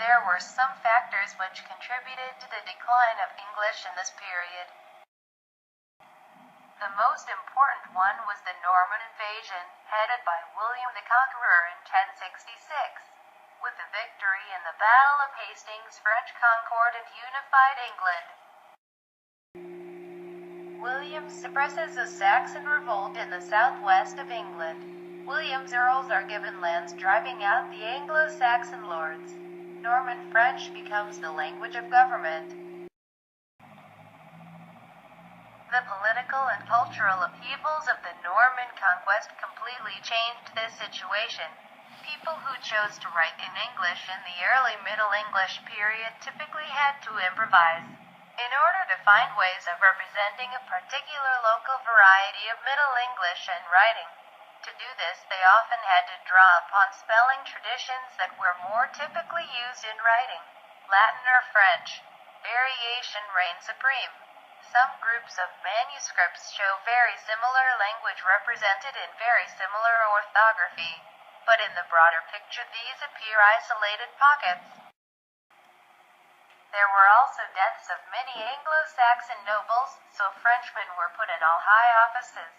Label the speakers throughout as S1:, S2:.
S1: There were some factors which contributed to the decline of English in this period. The most important one was the Norman invasion, headed by William the Conqueror in 1066. With the victory in the Battle of Hastings, French conquered and unified England. William suppresses a Saxon revolt in the southwest of England. William's earls are given lands, driving out the Anglo-Saxon lords. Norman French becomes the language of government. The political and cultural upheavals of the Norman conquest completely changed this situation. People who chose to write in English in the early Middle English period typically had to improvise in order to find ways of representing a particular local variety of Middle English and writing. To do this, they often had to draw upon spelling traditions that were more typically used in writing. Latin or French. Variation reigned supreme. Some groups of manuscripts show very similar language represented in very similar orthography, but in the broader picture these appear isolated pockets. There were also deaths of many Anglo-Saxon nobles, so Frenchmen were put in all high offices,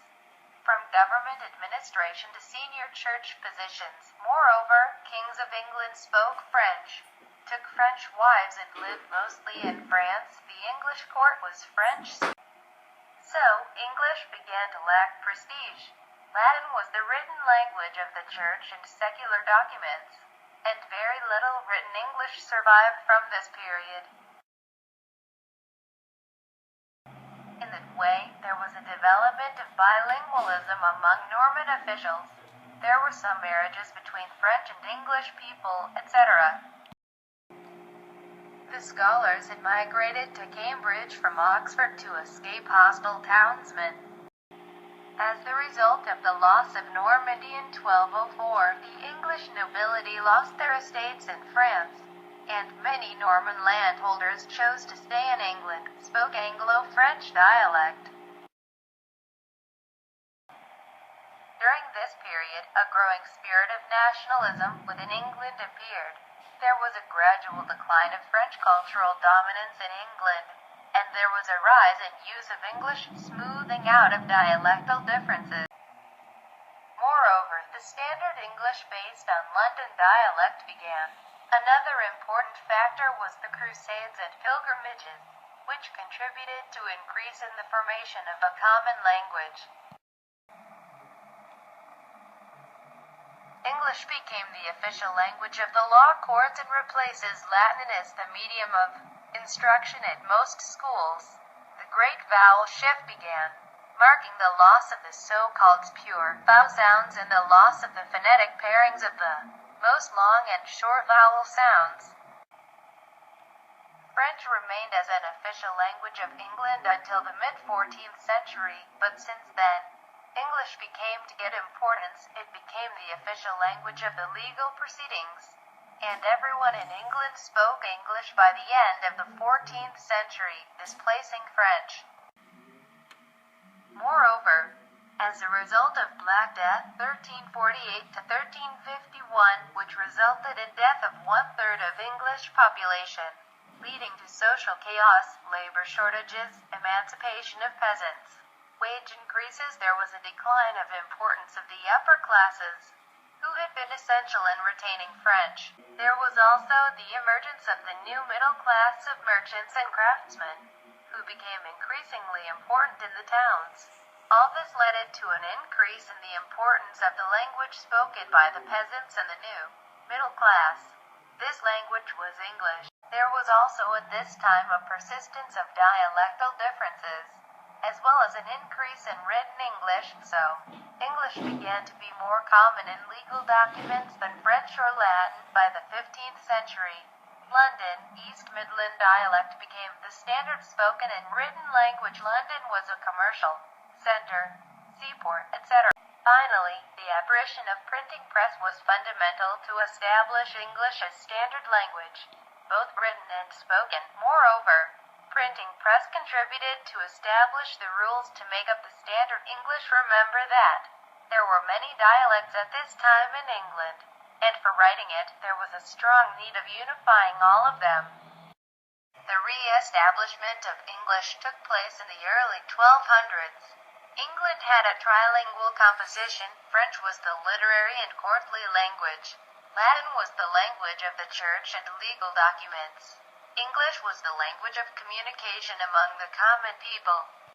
S1: from government administration to senior church positions. Moreover, kings of England spoke French, took French wives and lived mostly in France. The English court was French, so English began to lack prestige. Latin was the written language of the church and secular documents, and very little written English survived from this period. In that way, there was a development of bilingualism among Norman officials. There were some marriages between French and English people, etc. The scholars had migrated to Cambridge from Oxford to escape hostile townsmen. As the result of the loss of Normandy in 1204, the English nobility lost their estates in France, and many Norman landholders chose to stay in England, spoke Anglo-French dialect. During this period, a growing spirit of nationalism within England appeared. There was a gradual decline of French cultural dominance in England, and there was a rise in use of English, smoothing out of dialectal differences. Moreover, the standard English based on London dialect began. Another important factor was the Crusades and pilgrimages, which contributed to increase in the formation of a common language. English became the official language of the law courts and replaces Latin as the medium of instruction at most schools. The great vowel shift began, marking the loss of the so-called pure vowel sounds and the loss of the phonetic pairings of the most long and short vowel sounds. French remained as an official language of England until the mid-14th century, but since then, English became to get importance. It became the official language of the legal proceedings, and everyone in England spoke English by the end of the 14th century, displacing French. Moreover, as a result of Black Death 1348 to 1351, which resulted in death of one-third of English population, leading to social chaos, labor shortages, emancipation of peasants, wage increases, there was a decline of importance of the upper classes, who had been essential in retaining French. There was also the emergence of the new middle class of merchants and craftsmen, who became increasingly important in the towns. All this led to an increase in the importance of the language spoken by the peasants and the new middle class. This language was English. There was also at this time a persistence of dialectal differences, as well as an increase in written English, so English began to be more common in legal documents than French or Latin. By the 15th century, London, East Midland dialect became the standard spoken and written language. London was a commercial center, seaport, etc. Finally, the apparition of printing press was fundamental to establish English as standard language, both written and spoken. Moreover, printing press contributed to establish the rules to make up the standard English. Remember that there were many dialects at this time in England, and for writing it, there was a strong need of unifying all of them. The re-establishment of English took place in the early 1200s. England had a trilingual composition. French was the literary and courtly language. Latin was the language of the church and legal documents. English was the language of communication among the common people.